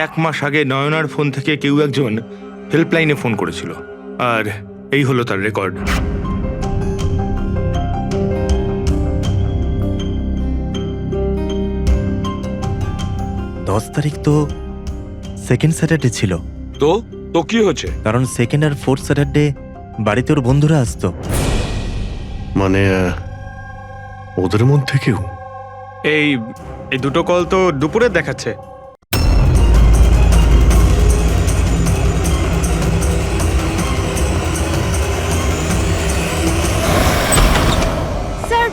1 মাস আগে নয়নার ফোন থেকে কেউ একজন হেল্পলাইনে ফোন করেছিল, আর এই হলো তার রেকর্ড। তারিখ তো সেকেন্ড স্যাটারডে ছিল। তো তো কি হচ্ছে? কারণ সেকেন্ড আর ফোর্থ স্যাটারডে বাড়িতে ওর বন্ধুরা আসতো। মানে ওদের মধ্যে কেউ? এই দুটো কল তো দুপুরে দেখাচ্ছে। Sir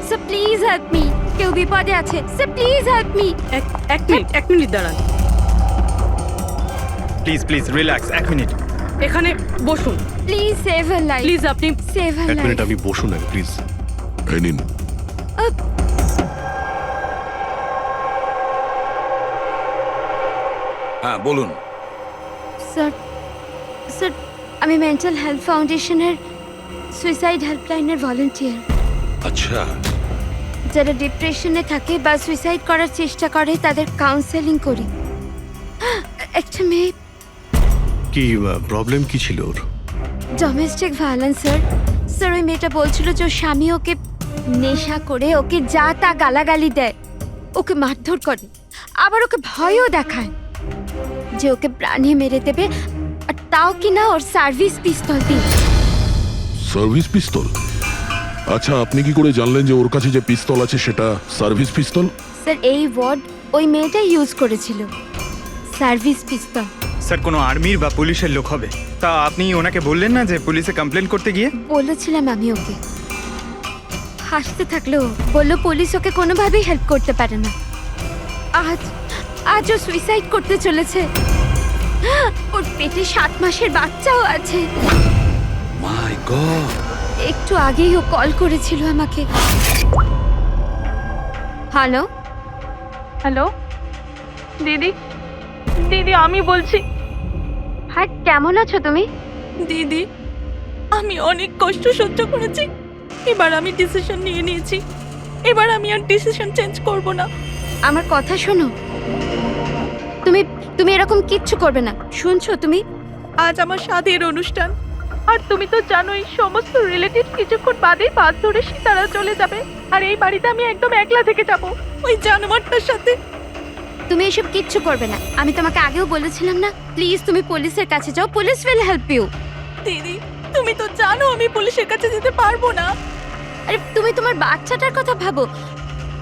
sir please help me, কেউ বিপদে আছে স্যার, প্লিজ হেল্প মি। এক মিনিট দাঁড়ান, প্লিজ প্লিজ রিল্যাক্স, 1 মিনিট। এখানে বসুন please save her life, please. আপনি সেভ হার 1 লাইফ। মিনিট, আমি বসুন না প্লিজ। এই নিন। হ্যাঁ বলুন। স্যার স্যার আমি মেন্টাল হেলথ ফাউন্ডেশনের সুইসাইড হেল্পলাইনের ভলান্টিয়ার। আচ্ছা, যারা ডিপ্রেশনে থাকে বা সুইসাইড করার চেষ্টা করে তাদের কাউন্সেলিং করি। একটা মেয়ে, কি প্রবলেম কি ছিল ওর? Domestic violence sir. স্যার ওই মেয়েটা বলছিল যে ওর স্বামী ওকে নেশা করে ওকে যা তা গালাগালি দেয়, ওকে মারধর করে, আবার ওকে ভয়ও দেখায় যে ওকে প্রাণে মেরে দেবে, আর তাও কিনা ওর সার্ভিস পিস্তল দিয়ে। সার্ভিস পিস্তল? আচ্ছা, আপনি কি করে জানলেন যে ওর কাছে যে পিস্তল আছে সেটা সার্ভিস পিস্তল? স্যার এই ওয়ার্ড ওই মেয়েটাই ইউজ করেছিল, সার্ভিস পিস্তল। স্যার কোনো আর্মির বা পুলিশের লোক হবে। তা আপনি ওনাকে বললেন না যে পুলিশে কমপ্লেন করতে গিয়ে? বলেছিলাম আমি ওকে, হাসতে থাকলো, বললো পুলিশ ওকে কোনোভাবেই হেল্প করতে পারে না। আজ ও সুইসাইড করতে চলেছে। ওর পেটে 7 মাসের বাচ্চাও আছে। মাই গড। একটু আগেই ও কল করেছিল আমাকে। হ্যালো হ্যালো দিদি, দিদি আমি বলছি। হ্যাঁ কেমন আছো তুমি? দিদি আমি অনেক কষ্ট সহ্য করেছি, এবার আমি ডিসিশন নিয়ে নিয়েছি, এবার আমি আর ডিসিশন চেঞ্জ করব না। আমার কথা শোনো, তুমি এরকম কিচ্ছু করবে না, শুনছো তুমি? আজ আমার স্বাদের অনুষ্ঠান, আর তুমি তো জানোই সমস্ত রিলেটিভ কিছুক্ষণ বাদেই বাস ধরে সীতারা চলে যাবে, আর এই বাড়িতে আমি একদম একলা থেকে যাব ওই জানোয়ারটার সাথে। তুমি এসব কিচ্ছু করবে না, আমি তোমাকে আগেও বলেছিলাম না? প্লিজ তুমি পুলিশের কাছে যাও, পুলিশ উইল হেল্প ইউ। দিদি তুমি তো জানো আমি পুলিশের কাছে যেতে পারবো না। আরে তুমি তোমার বাচ্চাটার কথা ভাবো,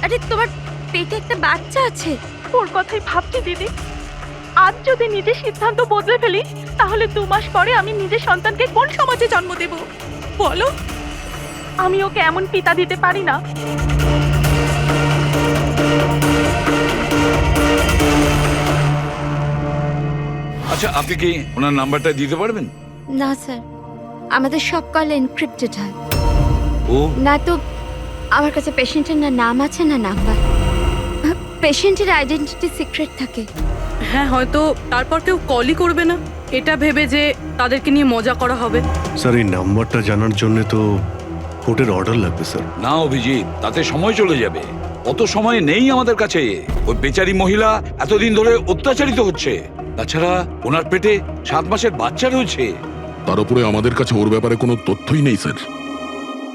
আরে তোমার পেটে একটা বাচ্চা আছে। ওর কথাই ভাবছি দিদি, আজ যদি নিজের সিদ্ধান্ত বদলে ফেলি তাহলে 2 মাস পরে আমি নিজের সন্তানকে কোন সমাজে জন্ম দেব বলো? আমি ওকে এমন পিতা দিতে পারি না। আচ্ছা, আপনি কি ওনার নাম্বারটা দিতে পারবেন? না স্যার, আমাদের সব কল এনক্রিপ্টেড হয়। ও না তো আমার কাছে পেশেন্টের না নাম আছে না নাম্বার, পেশেন্টের আইডেন্টিটি সিক্রেট থাকে। হ্যাঁ হয়তো তারপর কেউ কলই করবে না, এটা ভেবে যে তাদেরকে নিয়ে মজা করা হবে। স্যার এই নাম্বারটা জানার জন্য তো কোর্টের অর্ডার লাগবে স্যার। না অভিজিৎ, তাতে সময় চলে যাবে, অত সময় নেই আমাদের কাছে। ওই বেচারি মহিলা এতদিন ধরে অত্যাচারিত হচ্ছে, তাছাড়া ওনার পেটে 7 মাসের বাচ্চা রয়েছে। তার উপরে আমাদের কাছে ওর ব্যাপারে কোনো তথ্যই নেই স্যার।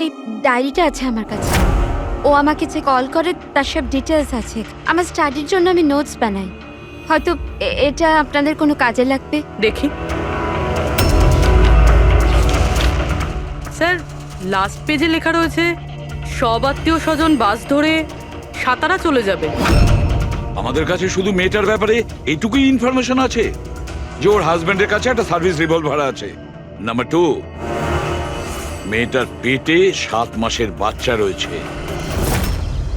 এই ডায়েরিটা আছে আমার কাছে, ও আমাকে যে কল করে তার সব ডিটেলস আছে। আমার স্টাডির জন্য আমি নোটস বানাই, হয়তো এটা আপনাদের কোনো কাজে লাগবে। দেখি স্যার, লাস্ট পেজে লেখা রয়েছে সব আত্মীয় স্বজন বাস ধরে সাতারা চলে যাবে। আমাদের কাছে শুধু মেয়েটার ব্যাপারে এইটুকুই ইনফরমেশন আছে যে ওর হাজবেন্ডের কাছে একটা সার্ভিস রিভলভার আছে। নাম্বার 2, মেয়েটার পেটে 7 মাসের বাচ্চা রয়েছে।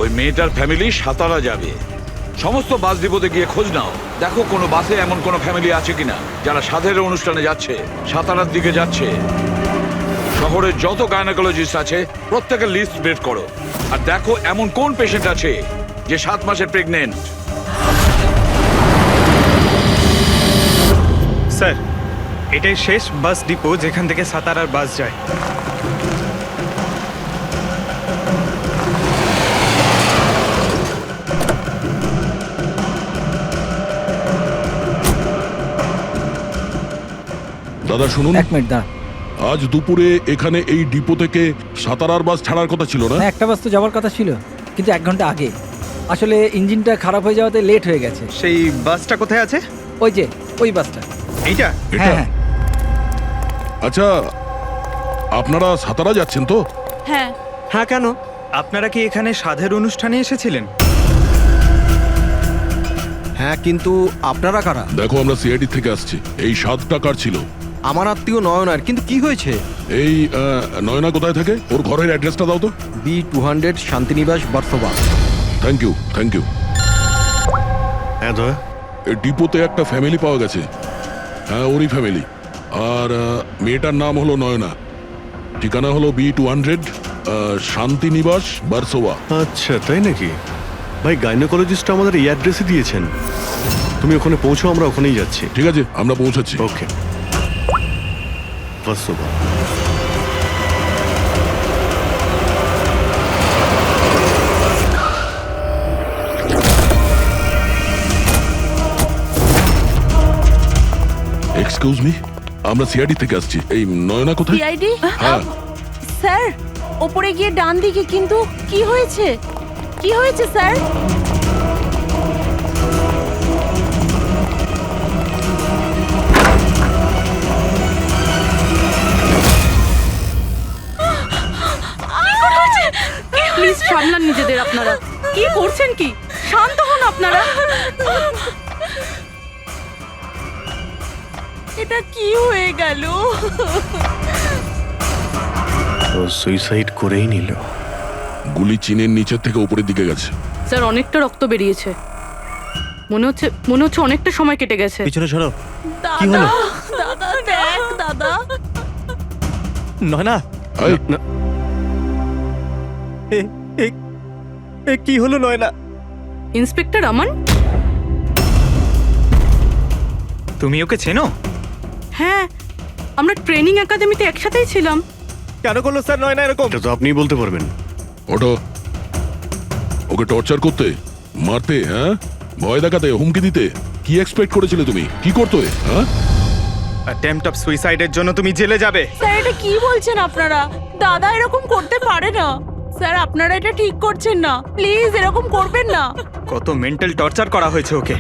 ওই মেয়েটার ফ্যামিলি সাতারা যাবে। সমস্ত বাস ডিপোতে গিয়ে খোঁজ নাও, দেখো কোনো বাসে এমন কোনো ফ্যামিলি আছে কিনা যারা সাধের অনুষ্ঠানে যাচ্ছে, সাতারার দিকে যাচ্ছে। শহরের যত গাইনোকোলজিস্ট আছে প্রত্যেকের লিস্ট বের করো, আর দেখো এমন কোন পেশেন্ট আছে যে 7 মাসের প্রেগনেন্ট। স্যার এটাই শেষ বাস ডিপো যেখান থেকে সাতারার বাস যায়। দাদা শুনুন, এক মিনিট দাঁড়া। আজ দুপুরে এখানে এই ডিপো থেকে সাতারার বাস ছাড়ার কথা ছিল না? হ্যাঁ, একটা বাস তো যাওয়ার কথা ছিল, কিন্তু 1 ঘন্টা আগে। আসলে ইঞ্জিনটা খারাপ হয়ে যাওয়াতে লেট হয়ে গেছে। সেই বাসটা কোথায় আছে? ওই যে ওই বাসটা। এইটা? এটা? হ্যাঁ হ্যাঁ আচ্ছা, আপনারা সাতারা যাচ্ছেন তো? হ্যাঁ। হ্যাঁ, কেন? আপনারা কি এখানে সাধের অনুষ্ঠানে এসেছিলেন? হ্যাঁ, কিন্তু আপনারা কারা? দেখো, আমরা সিআইডি থেকে আসছি। এই 7 টাকার ছিল। আমার আত্মীয় নয়নার, কিন্তু কি হয়েছে? এই নয়না কোথায় থাকে? ওর ঘরের অ্যাড্রেসটা দাও তো। B200 Shantiniwas Versova. Thank you, thank you. হ্যাঁ দয়া, এই ডিপোতে একটা ফ্যামিলি পাওয়া গেছে। হ্যাঁ, ওরই ফ্যামিলি। আর মেয়েটার নাম হলো নয়না। ঠিকানা হলো B200 শান্তিনিবাস বার্সোবা। আচ্ছা তাই নাকি? ভাই, গাইনোকোলজিস্ট আমাদের এই অ্যাড্রেসে দিয়েছেন। তুমি ওখানে পৌঁছো, আমরা ওখানেই যাচ্ছি। ঠিক আছে, আমরা পৌঁছাচ্ছি। ওকে। বার্সোবা। এক্সকিউজ মি, আমরা সিআইডি থেকে আসছি। এই নয়না কোথায়? সিআইডি? হ্যাঁ। স্যার, ওপরে গিয়ে ডান দিকে। কিন্তু কি হয়েছে? কি হয়েছে স্যার? প্লিজ সামলান নিজেদের আপনারা। কি করছেন কি? শান্ত হন আপনারা। এটা কি হয়ে গেল? ও সুইসাইড করেই নিল। গুলি চিনের নিচের থেকে উপরের দিকে গেছে। স্যার, অনেকটা রক্ত বেরিয়েছে। মনে হচ্ছে অনেকটা সময় কেটে গেছে। পিছনে সরো। কি হলো? দাদা দেখ দাদা। নয়না, এই, কি হলো নয়না? ইন্সপেক্টর আমান? তুমি ওকে চেনো? হ্যাঁ, আমরা ট্রেনিং একাডেমিতে একসাথেই ছিলাম। কেন করলো স্যার নয়না এরকম? এটা তো আপনিই বলতে পারবেন। ওঠো। ওকে টর্চার করতে, মারতে, হ্যাঁ, ভয় দেখাতে, হুমকি দিতে। কি এক্সপেক্ট করেছিলে তুমি? কি করতে? হ্যাঁ, অ্যাটেম্পট অফ সুইসাইডের জন্য তুমি জেলে যাবে। স্যার, এটা কি বলছেন আপনারা? দাদা এরকম করতে পারে না। স্যার, আপনারা এটা ঠিক করছেন না। প্লিজ এরকম করবেন না। কত মেন্টাল টর্চার করা হয়েছে ওকে।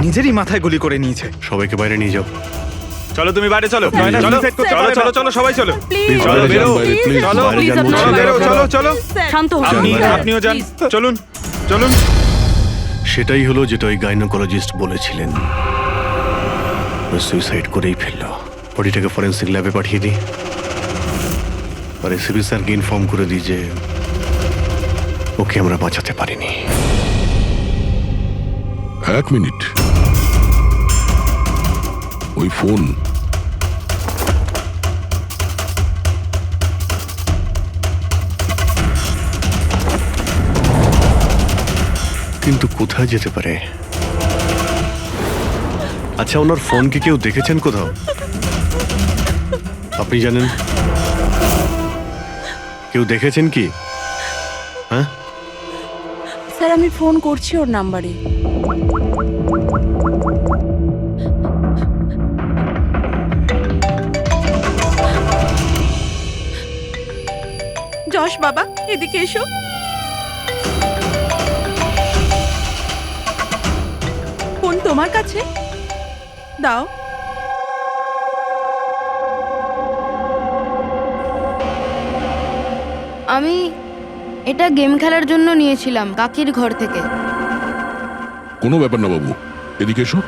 নিজেরই মাথায় গুলি করে নিয়েছে। সবাইকে বাইরে নিয়ে যাও। চলো তুমি বাইরে চলো। নয়না, চলো suicide করতে চলো পারে না। চলো চলো সবাই চলো। প্লিজ চলো, বাইরে যান, বেরো। বাইরে, please। চলো বাইরে প্লিজ যান, আপনারা বলছি। বেরো, চলো চলো। শান্ত হন। আপনিও যান। চলুন চলুন। সেটাই হলো যেটা ওই গাইনোকোলজিস্ট বলেছিলেন। সুইসাইড করেই ফেললো। বডিটাকে ফরেন্সিক ল্যাবে পাঠিয়ে দিই, আর এসিপি স্যারকে ইনফর্ম করে দিই যে ওকে আমরা বাঁচাতে পারিনি। 1 মিনিট। ওই ফোন। কিন্তু কোথায় যেতে পারে? আচ্ছা, ওনার ফোন কি কেউ দেখেছেন কোথাও? আপনি জানেন? কেউ দেখেছেন কি? হ্যাঁ, স্যার, আমি ফোন করছি ওর নাম্বারে। যশ বাবা, এদিকে এসো। ফোন তোমার কাছে দাও। আমি এটা গেম খেলার জন্য নিয়েছিলাম কাকির ঘর থেকে। কোনো ব্যাপার না বাবু, এদিকে এসো।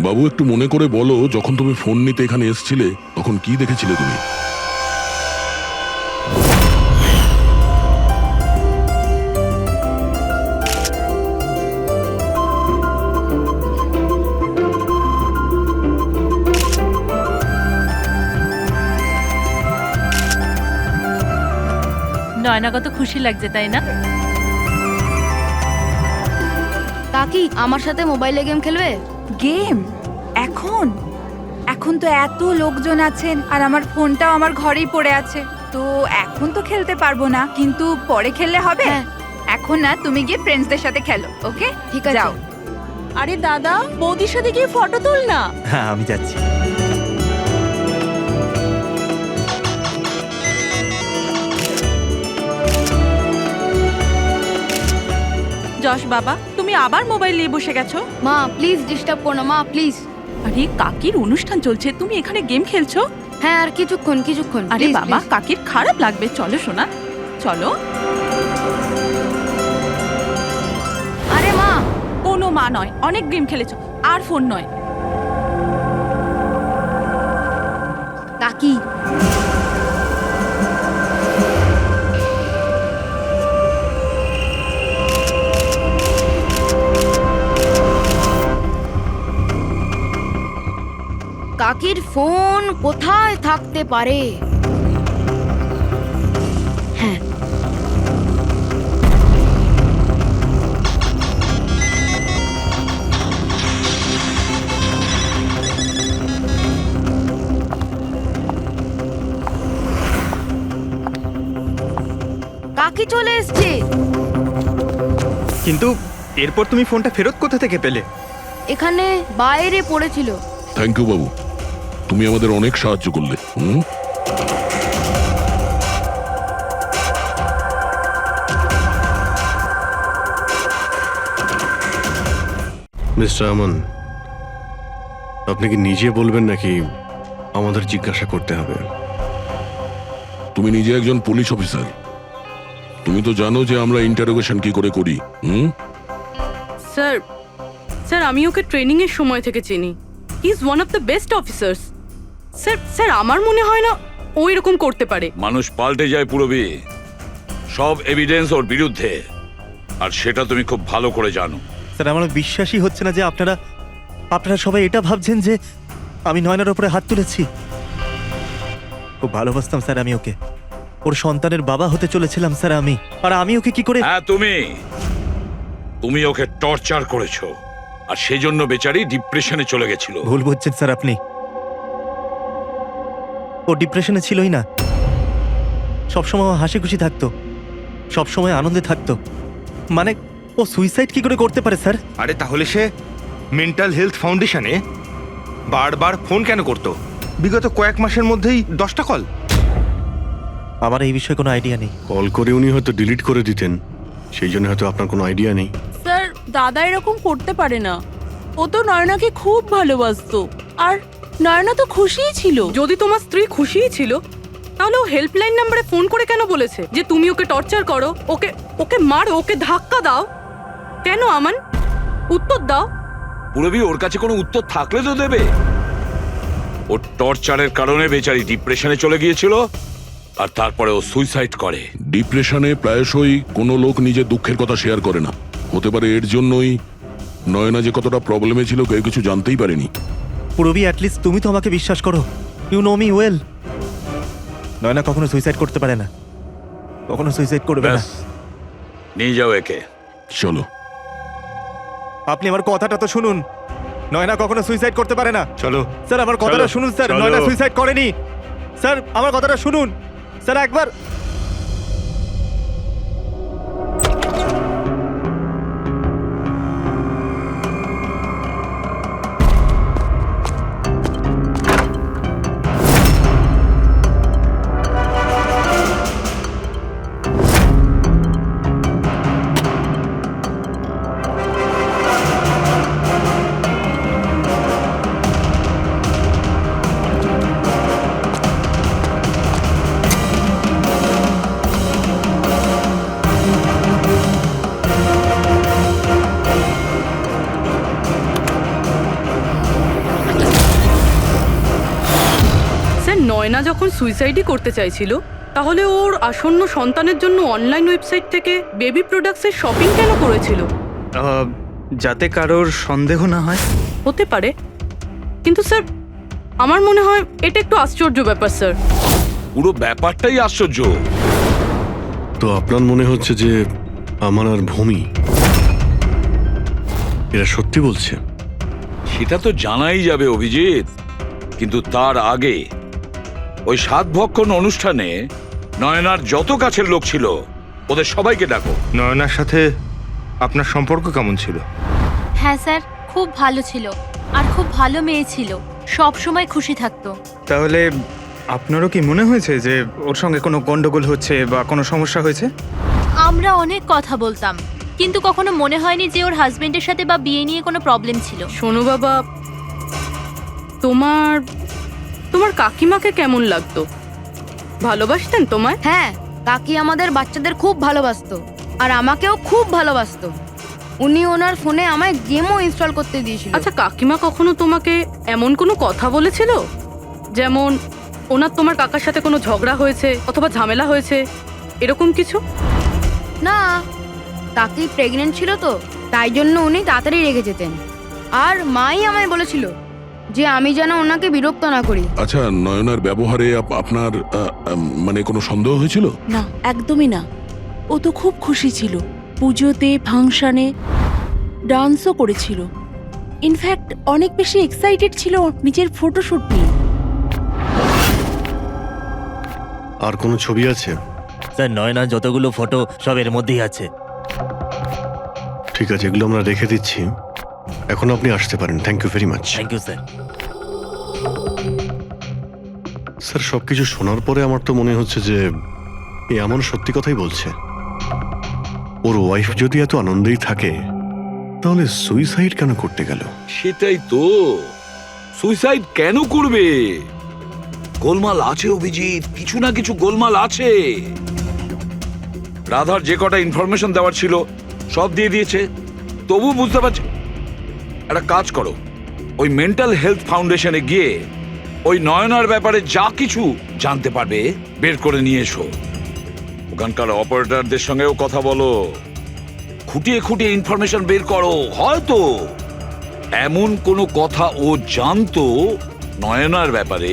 বাবু, একটু মনে করে বলো, যখন তুমি ফোন নিতে এখানে এসেছিলে তখন কি দেখেছিলে তুমি? নয়না কত খুশি লাগছে, তাই না? কাকি আমার সাথে মোবাইলে গেম খেলবে? গেম? এখন এখন তো এত লোকজন আছেন, আর আমার ফোনটাও আমার ঘরেই পড়ে আছে, তো এখন তো খেলতে পারবো না, কিন্তু পরে খেললে হবে। হ্যাঁ। এখন না, তুমি গিয়ে ফ্রেন্ডসদের সাথে খেলো, ওকে? ঠিক আছে। যাও। আরে দাদা, বৌদির সাথে গিয়ে ফটো তুল না। হ্যাঁ আমি যাচ্ছি। যশ বাবা, তুমি আবার মোবাইল নিয়ে বসে গেছো? মা প্লিজ ডিস্টার্ব করো না মা, প্লিজ। আরে কাকির অনুষ্ঠান চলছে, তুমি এখানে গেম খেলছো? হ্যাঁ আর কিছুক্ষণ। আরে please, বাবা, please। কাকির খারাপ লাগবে, চলো সোনা, চলো। আরে মা, কোনো মা নয়, অনেক গেম খেলেছো, আর ফোন নয়। কাকি কাকির ফোন কোথায় থাকতে পারে? হ্যাঁ, কাকি চলে এসছে। কিন্তু এরপর তুমি ফোনটা ফেরত কোথা থেকে পেলে? এখানে বাইরে পড়েছিল। থ্যাংক ইউ বাবু, তুমি আমাদের অনেক সাহায্য করলে। মিস্টার আমন, আপনি কি নিজে বলবেন নাকি আমাদের জিজ্ঞাসা করতে হবে? তুমি নিজে একজন পুলিশ অফিসার, তুমি তো জানো যে আমরা ইন্টারোগেশন কি করে করি। স্যার, স্যার আমি ওকে ট্রেনিং এর সময় থেকে চিনি। He is one of the best officers. Sir আমার মনে হয় না ও এরকম করতে পারে। মানুষ পাল্টে যায় পুরবী, সব এভিডেন্স ওর বিরুদ্ধে, আর সেটা তুমি খুব ভালো করে জানো। স্যার আমার বিশ্বাসই হচ্ছে না যে আপনারা সবাই এটা ভাবছেন যে আমি নয়নার উপরে হাত তুলেছি। খুব ভালোবাসতাম স্যার আমি ওকে, ওর সন্তানের বাবা হতে চলেছিলাম স্যার আমি। আর আমি ওকে কি করে? হ্যাঁ, তুমি ওকে টর্চার করেছো, আর সেজন্য বেচারি ডিপ্রেশনে চলে গেছিল। ভুল বুঝছেন স্যার আপনি, ও ডিপ্রেশনে ছিলই না। সবসময় ও হাসি খুশি থাকতো, সবসময় আনন্দে থাকতো। মানে ও সুইসাইড কি করে করতে পারে স্যার? আরে তাহলে সে মেন্টাল হেলথ ফাউন্ডেশনে বারবার ফোন কেন করতো? বিগত কয়েক মাসের মধ্যেই 10টা কল। আমার এই বিষয়ে কোনো আইডিয়া নেই। কল করে উনি হয়তো ডিলিট করে দিতেন, সেই জন্য হয়তো আপনার কোনো আইডিয়া নেই। স্যার দাদা এরকম করতে পারে না, ও তো নয়নাকে খুব ভালোবাসতো, আর নয়না তো খুশিই ছিল। যদি তোমার স্ত্রী খুশিই ছিল, তাহলে ও হেল্পলাইন নম্বরে ফোন করে কেন বলেছে যে তুমি ওকে টর্চার করো, ওকে মারো, ওকে ধাক্কা দাও? কেন আমান, উত্তর দাও। পুরবী, ওর কাছে কোনো উত্তর থাকলে তো দেবে। ওর টর্চারের কারণে বেচারি ডিপ্রেশনে চলে গিয়েছিল, আর তারপরে ও সুইসাইড করে। ডিপ্রেশনে প্রায়শই কোনো লোক নিজের দুঃখের কথা শেয়ার করে না। হতে পারে এর জন্যই নয়না যে কতটা প্রবলেমে ছিল কেউ কিছু জানতেই পারেনি। পুরবি, অ্যাটলিস্ট তুমি তো আমাকে বিশ্বাস করো। You know me well. Nayna কখনো সুইসাইড করতে পারে না, কখনো সুইসাইড করবে না। ব্যাস, নিয়ে যাও একে। চলো। আপনি আমার কথাটা তো শুনুন, নয়না কখনো সুইসাইড করতে পারে না। চলো স্যার আমার কথাটা চলো, শুনুন স্যার, চলো। নয়না সুইসাইড করেনি। স্যার আমার কথাটা শুনুন স্যার একবার। নয়না যখন সুইসাইডই করতে চাইছিল, তাহলে ওর আসন্ন সন্তানের জন্য অনলাইন ওয়েবসাইট থেকে বেবি প্রোডাক্টসের শপিং কেন করেছিল? যাতে কারোর সন্দেহ না হয়। হতে পারে, কিন্তু স্যার আমার মনে হয় এটা একটু আশ্চর্য ব্যাপার স্যার। পুরো ব্যাপারটাই আশ্চর্য। তো আপনার মনে হচ্ছে যে আমার আর ভূমি এরা সত্যি বলছে? সেটা তো জানাই যাবে অভিজিৎ, কিন্তু তার আগে ওই 7 ভক্ষণ অনুষ্ঠানে নয়নার যত কাছের লোক ছিল ওদের সবাইকে ডাকো। নয়নার সাথে আপনার সম্পর্ক কেমন ছিল? হ্যাঁ স্যার, খুব ভালো ছিল আর খুব ভালো মেয়ে ছিল, সব সময় খুশি থাকতো। তাহলে আপনারও কি মনে হয়েছে যে ওর সঙ্গে কোনো গন্ডগোল হচ্ছে বা কোনো সমস্যা হয়েছে? আমরা অনেক কথা বলতাম, কিন্তু কখনো মনে হয়নি যে ওর হাজবেন্ডের সাথে বা বিয়ে নিয়ে কোনো প্রবলেম ছিল। শোনো বাবা, তোমার তোমার কাকিমাকে কেমন লাগতো? ভালোবাসতেন তোমায়? হ্যাঁ, কাকি আমাদের বাচ্চাদের খুব ভালোবাসতো আর আমাকেও খুব ভালোবাসতো। উনি ওনার ফোনে আমায় গেমও ইনস্টল করতে দিয়েছিল। আচ্ছা, কাকিমা কখনো তোমাকে এমন কোনো কথা বলেছিল, যেমন ওনার তোমার কাকার সাথে কোনো ঝগড়া হয়েছে অথবা ঝামেলা হয়েছে, এরকম কিছু? না, কাকি প্রেগনেন্ট ছিল তো, তাই জন্য উনি তাড়াতাড়ি রেগে যেতেন। আর মাই আমায় বলেছিল যে আমি যেন ওনাকে বিরক্ত না করি। আচ্ছা, নয়নার ব্যবহারে আপনার মানে কোনো সন্দেহ হয়েছিল? না, একদমই না। ও তো খুব খুশি ছিল, পুজোতে ফাংশনে ডান্সও করেছিল। ইনফ্যাক্ট অনেক বেশি এক্সাইটেড ছিল নিজের ফটোশুট নিয়ে। আর কোনো ছবি আছে? স্যার, নয়না যতগুলো ফটো সব এর মধ্যেই আছে। ঠিক আছে, এগুলো আমরা রেখে দিচ্ছি। এখন আপনি আসতে পারেন। Thank you very much. Thank you sir. Sir, সবকিছু শোনার পরে আমার তো মনে হচ্ছে যে এ এমন সত্যি কথাই বলছে। ওর ওয়াইফ যদি এত আনন্দেই থাকে তাহলে সুইসাইড কেন করতে গেল? সেটাই তো, সুইসাইড কেন করবে? গোলমাল আছে অভিজিৎ, কিছু না কিছু গোলমাল আছে। রাধার যে কটা ইনফরমেশন দেওয়ার ছিল সব দিয়ে দিয়েছে, তবু বুঝতে পারছি। একটা কাজ করো, ওই মেন্টাল হেলথ ফাউন্ডেশনে গিয়ে ওই নয়নার ব্যাপারে যা কিছু জানতে পারবে বের করে নিয়ে এসো। ওখানকার অপারেটরদের সঙ্গেও কথা বলো, খুঁটিয়ে খুঁটিয়ে ইনফরমেশন বের করো। হয়তো এমন কোনো কথা ও জানতো নয়নার ব্যাপারে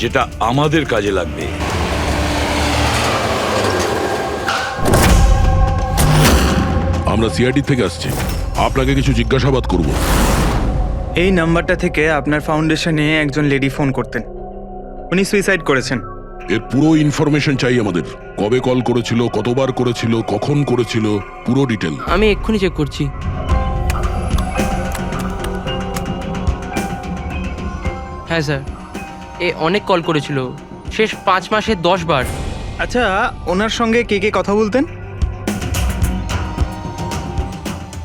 যেটা আমাদের কাজে লাগবে। আমরা সিআইডি থেকে আসছি, আপনাকে কিছু জিজ্ঞাসাবাদ করব। এই নাম্বারটা থেকে আপনার ফাউন্ডেশনে একজন লেডি ফোন করতেন, উনি সুইসাইড করেছেন। এর পুরো ইনফরমেশন চাই আমাদের। কবে কল করেছিল, কতবার করেছিল, কখন করেছিল, পুরো ডিটেল। আমি এক্ষুনি চেক করছি। হ্যাঁ স্যার, এ অনেক কল করেছিল, শেষ 5 মাসে 10 বার। আচ্ছা, ওনার সঙ্গে কে কে কথা বলতেন?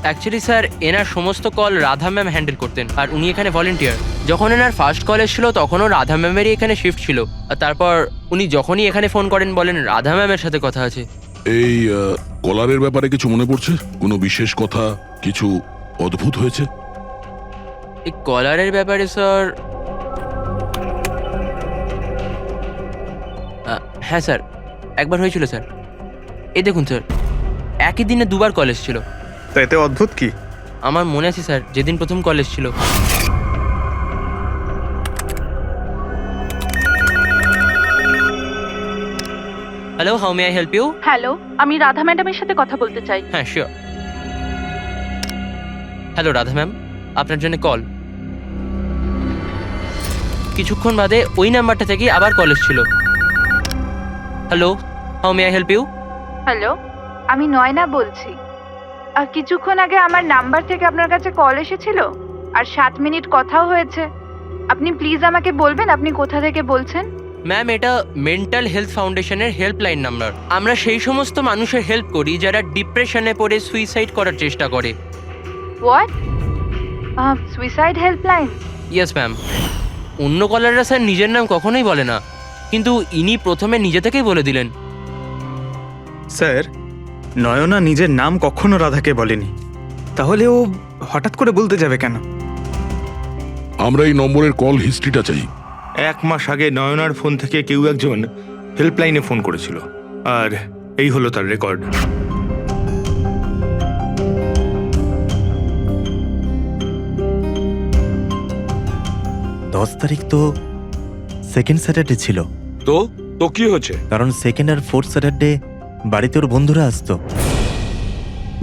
অ্যাকচুয়ালি স্যার, এনার সমস্ত কল রাধা ম্যাম হ্যান্ডেল করতেন, আর উনি এখানে ভলেন্টিয়ার। যখন এনার ফার্স্ট কল এসেছিল তখনও রাধা ম্যামেরই এখানে শিফট ছিল, আর তারপর উনি যখনই এখানে ফোন করেন বলেন রাধা ম্যামের সাথে কথা আছে। এই কলারের ব্যাপারে কিছু মনে পড়ছে? কোনো বিশেষ কথা, কিছু অদ্ভুত হয়েছে? এই কলারের ব্যাপারে স্যার, হ্যাঁ স্যার, একবার হয়েছিল স্যার। এই দেখুন স্যার, একই দিনে 2 বার কল এসেছিল। তো এতে অদ্ভুত কি? আমার মনে আছে স্যার, যেদিন প্রথম কল এসেছিল। Hello, how may I help you? Hello, আমি রাধা ম্যাডামের সাথে কথা বলতে চাই। হ্যাঁ, শিওর। হ্যালো রাধা ম্যাম, আপনার জন্য কল। কিছুক্ষণ বাদে ওই নাম্বারটা থেকে আবার কল এসেছিল। Hello, how may I help you? Hello, আমি নয়না বলছি। আর কিছুক্ষণ আগে আমার নাম্বার থেকে আপনার কাছে কল এসেছিল আর 7 মিনিট কথাও হয়েছে। আপনি প্লিজ আমাকে বলবেন আপনি কোথা থেকে বলছেন? ম্যাম, এটা মেন্টাল হেলথ ফাউন্ডেশনের হেল্পলাইন নাম্বার। আমরা সেই সমস্ত মানুষের হেল্প করি যারা ডিপ্রেশনে পড়ে সুইসাইড করার চেষ্টা করে। What? Suicide helpline? Yes ma'am. অন্য কলাররা স্যার নিজের নাম কখনোই বলে না, কিন্তু ইনি প্রথমে নিজে থেকেই বলে দিলেন। স্যার, নয়না নিজের নাম কখনো রাধাকে বলেনি, তাহলে ও হঠাৎ করে বলতে যাবে কেন? আমরা এই নম্বরের কল হিস্ট্রিটা চাই। 1 মাস আগে নয়নার ফোন থেকে কেউ একজন হেল্পলাইনে ফোন করেছিল, আর এই হলো তার রেকর্ড। 10 তারিখ তো সেকেন্ড স্যাটারডে ছিল। তো তো কি হচ্ছে? কারণ সেকেন্ড আর ফোর্থ স্যাটারডে বাড়িতে ওর বন্ধুরা আসতো।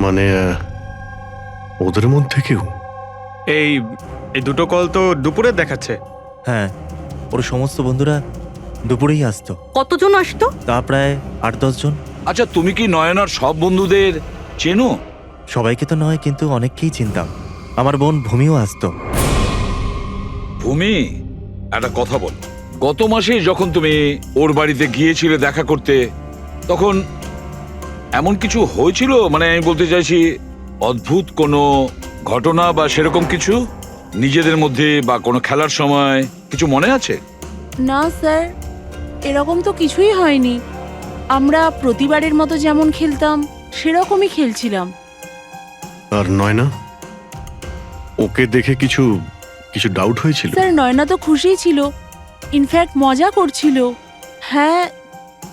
মানে ওদের মধ্যে কেউ? এই দুটো কল তো দুপুরে দেখাচ্ছে। হ্যাঁ, ওর সমস্ত বন্ধুরা দুপুরেই আসতো। কতজন আসতো? তা প্রায় 8-10 জন। আচ্ছা, তুমি কি নয়নার সব বন্ধুদের চেনো? সবাইকে তো নয়, কিন্তু অনেককেই চিনতাম। আমার বোন ভূমিও আসতো। ভূমি, একটা কথা বল, গত মাসে যখন তুমি ওর বাড়িতে গিয়েছিলে দেখা করতে, তখন এমন কিছু হয়েছিল? মানে আমি বলতে চাইছি, অদ্ভুত কোনো ঘটনা বা সেরকম কিছু নিজেদের মধ্যে বা কোনো খেলার সময় কিছু মনে আছে? না স্যার, এরকম তো কিছুই হয়নি। আমরা প্রতিবারের মতো যেমন খেলতাম সেরকমই খেলছিলাম। আর নয়না, ওকে দেখে কিছু ডাউট হয়েছিল? স্যার নয়না তো খুশিই ছিল, ইনফ্যাক্ট মজা করছিল। হ্যাঁ,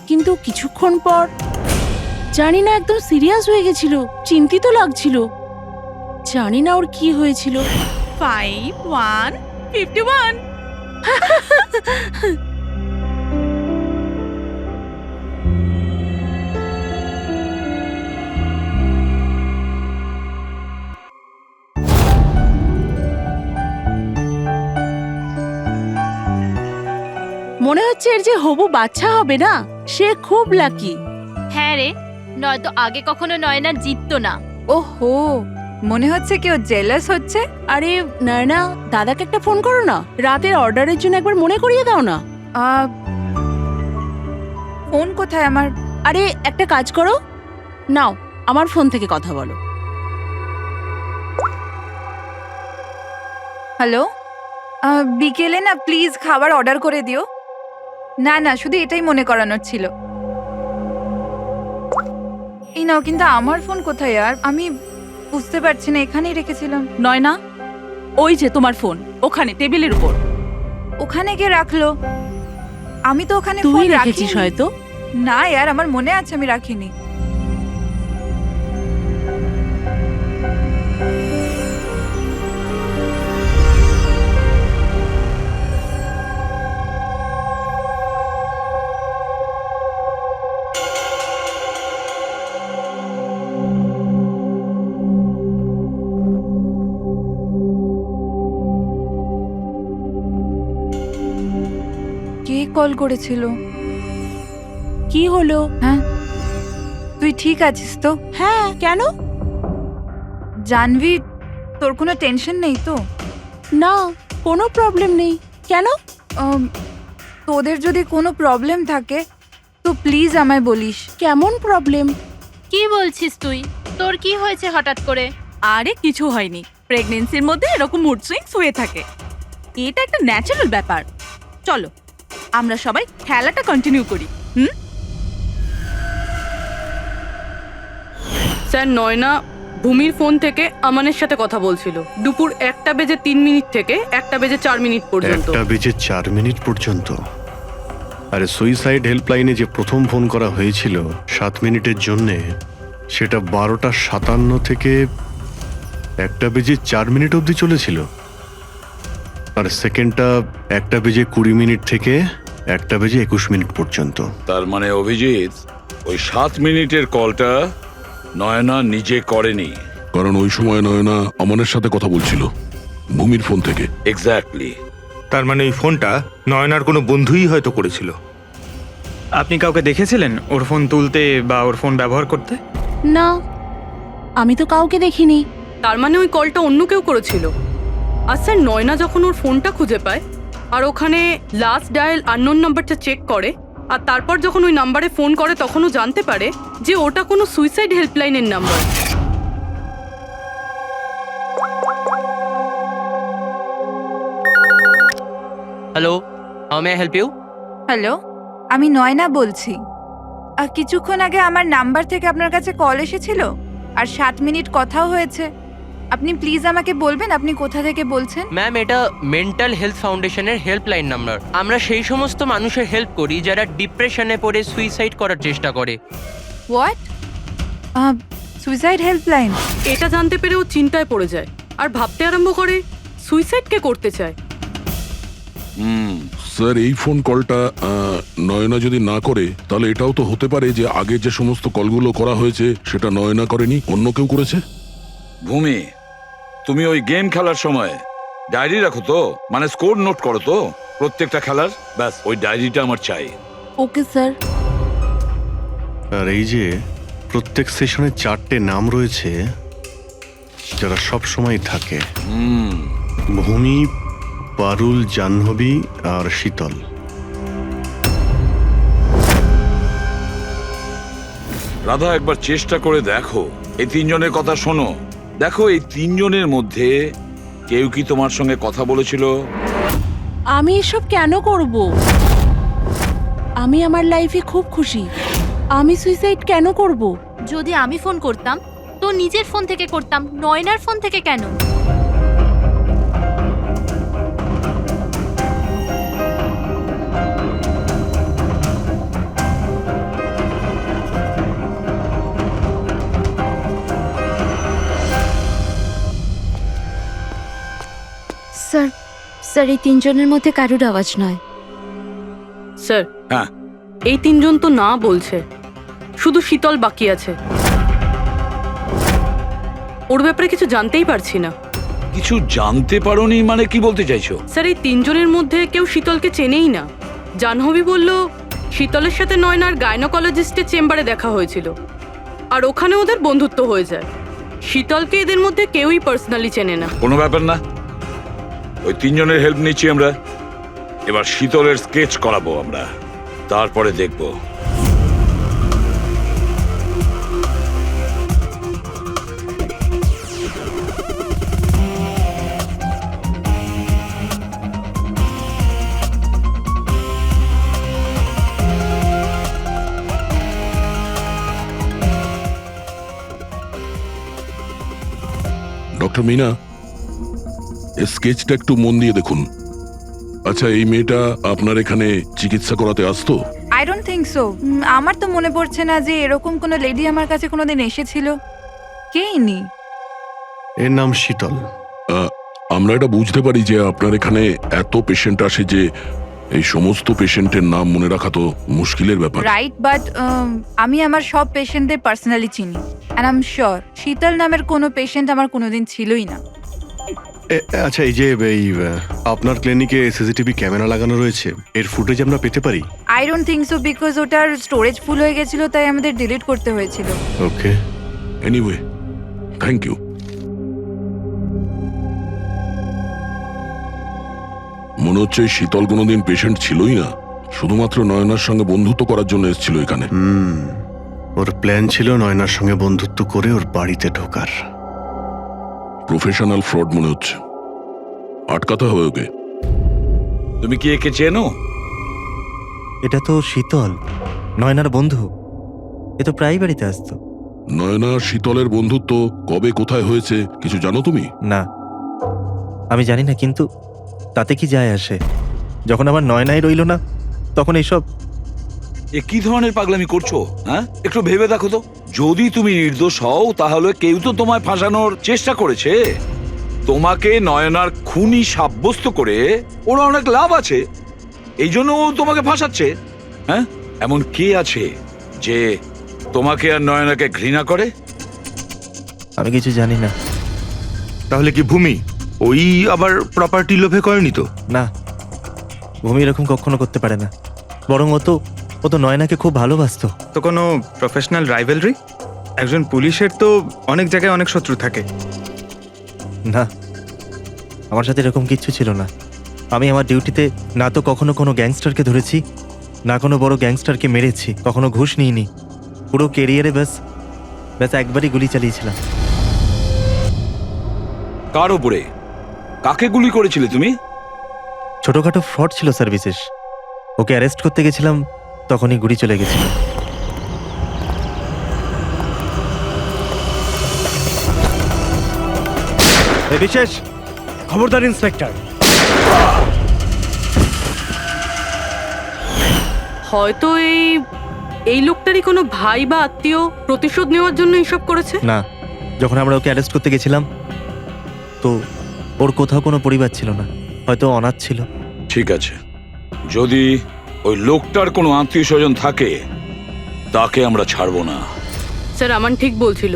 কিন্তু কিছুক্ষণ পর জানি না একদম সিরিয়াস হয়ে গেছিল, চিন্তিত লাগছিল। জানি না ওর কি হয়েছিল। 5151 মনে হচ্ছে এর যে হবু বাচ্চা হবে না, সে খুব লাকি। হ্যাঁ রে, নয়তো আগে কখনো নয়না জিততো না। ওহো, মনে হচ্ছে কেউ জেলাস হচ্ছে। আরে নয়না, দাদাকে একটা ফোন করো না, রাতের অর্ডারের জন্য একবার মনে করিয়ে দাও না। ফোন কোথায় আমার? আরে একটা কাজ করো, নাও আমার ফোন থেকে কথা বলো। হ্যালো, বিকেলে না প্লিজ খাবার অর্ডার করে দিও। না না, শুধু এটাই মনে করানোর ছিল। এই নাও, কিন্তু আমার ফোন কোথায়? আর আমি বুঝতে পারছি না, এখানেই রেখেছিলাম। নয়না, ওই যে তোমার ফোন ওখানে টেবিলের উপর। ওখানে কে রাখলো? আমি তো ওখানে তুই ফোন রেখেছিস রাখিনি। হয়তো। না यार, আমার মনে আছে আমি রাখিনি। কে কল করেছিল? কি হলো? হ্যাঁ, তুই ঠিক আছিস তো? হ্যাঁ, কেন? জানবি, তোর কোনো টেনশন নেই তো? না, কোনো প্রবলেম নেই। কেন? তোদের যদি কোনো প্রবলেম থাকে তো প্লিজ আমায় বলিস। কেমন প্রবলেম? কি বলছিস তুই? তোর কি হয়েছে হঠাৎ করে? আরে কিছু হয়নি, প্রেগন্যান্সির মধ্যে এরকম মুড সুইংস হয়ে থাকে, এটা একটা ন্যাচারাল ব্যাপার। চলো আমরা সবাই খেলাটা কন্টিনিউ করি। স্যার, নয়না ভূমির ফোন থেকে আমানের সাথে কথা বলছিল দুপুর 1:03 থেকে 1:04 পর্যন্ত। 1:04 পর্যন্ত? আরে সুইসাইড হেল্পলাইনে যে প্রথম ফোন করা হয়েছিল 7 মিনিটের জন্যে, সেটা 12:57 থেকে 1:04 অবধি চলেছিল। আর সেকেন্ডটা 1:20 থেকে 1:21 পর্যন্ত। তার মানে অভিজিৎ, ওই 7 মিনিটের কলটা নয়না নিজে করেনি। কারণ ওই সময় নয়না আমানের সাথে কথা বলছিল ভূমির ফোন থেকে। এক্স্যাক্টলি। তার মানে এই ফোনটা নয়নার কোনো বন্ধুই হয়তো করেছিল। আপনি কাউকে দেখেছিলেন ওর ফোন তুলতে বা ওর ফোন ব্যবহার করতে? না, আমি তো কাউকে দেখিনি। তার মানে ওই কলটা অন্য কেউ করেছিল। আর স্যার, নয়না যখন ওর ফোনটা খুঁজে পায় আর ওখানে লাস্ট ডায়াল আননোন নাম্বারটা চেক করে, আর তারপর যখন ওই নাম্বারে ফোন করে তখন ও জানতে পারে যে ওটা কোনো সুইসাইড হেল্পলাইনের number. Hello, how may I help you? Hello, আমি নয়না বলছি। কিছুক্ষণ আগে আমার নাম্বার থেকে আপনার কাছে কল এসেছিল আর 7 মিনিট কথাও হয়েছে। আপনি প্লিজ আমাকে বলবেন আপনি কোথা থেকে বলছেন? ম্যাম, এটা মেন্টাল হেলথ ফাউন্ডেশনের হেল্পলাইন নাম্বার। আমরা সেই সমস্ত মানুষের হেল্প করি যারা ডিপ্রেশনে পড়ে সুইসাইড করার চেষ্টা করে। হোয়াট? Suicide helpline? এটা জানতে পেরে ও চিন্তায় পড়ে যায় আর ভাবতে আরম্ভ করে সুইসাইড কে করতে চায়। স্যার, এই ফোন কলটা নয়না যদি না করে, তাহলে এটাও তো হতে পারে যে আগে যে সমস্ত কলগুলো করা হয়েছে সেটা নয়না করেনি, অন্য কেউ করেছে। ভূমি, তুমি ওই গেম খেলার সময় ডায়েরি রাখো তো? মানে স্কোর নোট করো তো প্রত্যেকটা খেলার? ব্যাস, ওই ডায়েরিটা আমার চাই। Okay sir. আর এই যে প্রত্যেক সেশনে 4টে নাম রয়েছে, যারা সব সময় থাকে। ভূমি, পারুল, জাহ্নবী আর শীতল। রাধা, একবার চেষ্টা করে দেখো, এই তিনজনের কথা শোনো। দেখো, এই তিনজনের মধ্যে কেউ কি তোমার সঙ্গে কথা বলেছিল? আমি এসব কেন করব? আমি আমার লাইফে খুব খুশি। আমি সুইসাইড কেন করব? যদি আমি ফোন করতাম তো নিজের ফোন থেকে করতাম, নয়নার ফোন থেকে কেন? স্যার, স্যার এই তিনজনের মধ্যে কারুর আওয়াজ নয়। স্যার, হ্যাঁ, এই তিনজন তো না বলছে, শুধু শীতল বাকি আছে। ওর ব্যাপারে কিছু জানতেই পারছি না। কিছু জানতে পারোনি মানে কি বলতে চাইছো? স্যার, এই তিনজনের মধ্যে কেউ শীতলকে চেনেই না। জাহ্নবী বলল শীতলের সাথে নয়নার গাইনোকোলজিস্টের চেম্বারে দেখা হয়েছিল, আর ওখানে ওদের বন্ধুত্ব হয়ে যায়। শীতলকে এদের মধ্যে কেউই পার্সোনালি চেনে না। কোনো ব্যাপার না, ওই তিনজনের হেল্প নিচ্ছি আমরা। এবার শীতলের স্কেচ করাবো আমরা, তারপরে দেখবো। ডক্টর মিনা, এই স্কেচটা একটু মন দিয়ে দেখুন। আচ্ছা, এই মেয়েটা আপনার এখানে চিকিৎসা করাতে আসতো? I don't think so. আমার তো মনে পড়ছে না যে এরকম কোনো লেডি আমার কাছে কোনোদিন এসেছিল। কে ইনি? এর নাম শীতল। আমরা এটা বুঝতে পারি যে আপনার এখানে এত পেশেন্ট আসে যে এই সমস্ত পেশেন্টের নাম মনে রাখা তো মুশকিলের ব্যাপার। রাইট, বাট আমি আমার সব পেশেন্টদের পার্সোনালি চিনি, অ্যান্ড আই এম শিওর শীতল নামের কোনো পেশেন্ট আমার কোনোদিন ছিলই না। আচ্ছা, এই যে আপনার ক্লিনিকে সিসিটিভি ক্যামেরা লাগানো রয়েছে, এর ফুটেজ আমরা পেতে পারি? I don't think so, because ওটার স্টোরেজ ফুল হয়ে গেছিল, তাই আমাদের ডিলিট করতে হয়েছিল। ওকে, এনিওয়ে, থ্যাংক ইউ। মনে হচ্ছে এই শীতল কোনোদিন পেশেন্ট ছিলই না, শুধুমাত্র নয়নার সঙ্গে বন্ধুত্ব করার জন্য এসেছিল এখানে। ওর প্ল্যান ছিল নয়নার সঙ্গে বন্ধুত্ব করে ওর বাড়িতে ঢোকার। প্রফেশনাল ফ্রড মনে হচ্ছে, আটকাতে হবে ওকে। তুমি কি একে চেনো? এটা তো শীতল, নয়নার বন্ধু। এ তো প্রায় বাড়িতে আসতো। নয়না শীতলের বন্ধুত্ব কবে কোথায় হয়েছে কিছু জানো তুমি? না, আমি জানি না, কিন্তু তাতে কি যায় আসে? যখন আমার নয়নাই রইল না, তখন এইসব। এ কি ধরনের পাগলামি করছো? হ্যাঁ, একটু ভেবে দেখো তো। যদি তুমি নির্দোষ হও তাহলে কেউ তো তোমায় ফাঁসানোর চেষ্টা করেছে। তোমাকে নয়নার খুনি সাব্যস্ত করে ওরা অনেক লাভ আছে, এই জন্য ও তোমাকে ফাঁসাচ্ছে। হ্যাঁ, এমন কে আছে যে তোমাকে আর নয়নাকে ঘৃণা করে? আমি কিছু জানি না। তাহলে কি ভূমি ওই আবার প্রপার্টি লোভে করেনি তো? না, ভূমি এরকম কখনো করতে পারে না। বরং ও তো নয়নাকে খুব ভালোবাসতো। তো কোনো প্রফেশনাল রাইভেলরি? একজন পুলিশের তো অনেক জায়গায় অনেক শত্রু থাকে। না, আমার সাথে এরকম কিচ্ছু ছিল না। আমি আমার ডিউটিতে না তো কখনো কোনো গ্যাংস্টারকে ধরেছি, না কোনো বড় গ্যাংস্টারকে মেরেছি, কখনো ঘুষ নিইনি। পুরো কেরিয়ারে ব্যাস একবারই গুলি চালিয়েছিলাম। কার উপরে? কাকে গুলি করেছিলে তুমি? ছোটখাটো ফ্রড ছিল স্যার, বিশেষ। ওকে অ্যারেস্ট করতে গেছিলাম, তখনই গুলি চলে গেছিল। বিশেষ খবরদার ইন্সপেক্টর। হয়তো এই লোকটারই কোনো ভাই বা আত্মীয় প্রতিশোধ নেওয়ার জন্য এসব করেছে। না, যখন আমরা ওকে অ্যারেস্ট করতে গেছিলাম তো ওর কোথাও কোনো পরিবার ছিল না, হয়তো অনাথ ছিল। ঠিক আছে, যদি ওই লোকটার কোনো আত্মীয় স্বজন থাকে তাকে আমরা ছাড়বো না। স্যার, আমান ঠিক বলছিল।